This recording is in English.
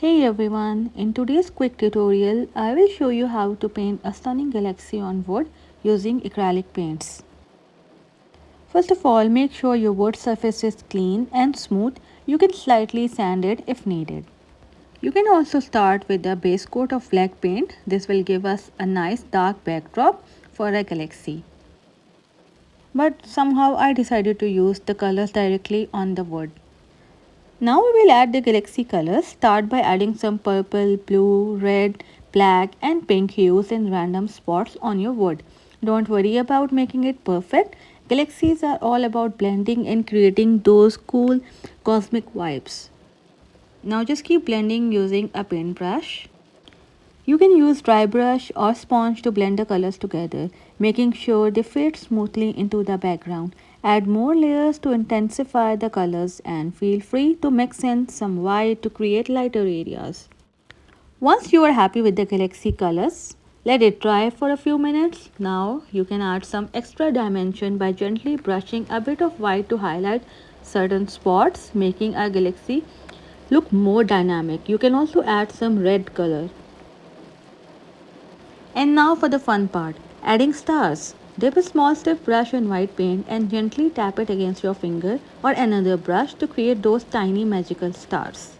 Hey everyone, in today's quick tutorial, I will show you how to paint a stunning galaxy on wood using acrylic paints. First of all, make sure your wood surface is clean and smooth. You can slightly sand it if needed. You can also start with a base coat of black paint. This will give us a nice dark backdrop for a galaxy. But somehow I decided to use the colors directly on the wood. Now we will add the galaxy colors. Start by adding some purple, blue, red, black and pink hues in random spots on your wood. Don't worry about making it perfect. Galaxies are all about blending and creating those cool cosmic vibes. Now just keep blending using a paintbrush. You can use dry brush or sponge to blend the colors together, making sure they fit smoothly into the background. Add more layers to intensify the colors and feel free to mix in some white to create lighter areas. Once you are happy with the galaxy colors, let it dry for a few minutes. Now you can add some extra dimension by gently brushing a bit of white to highlight certain spots, making our galaxy look more dynamic. You can also add some red color. And now for the fun part, adding stars. Dip a small stiff brush in white paint and gently tap it against your finger or another brush to create those tiny magical stars.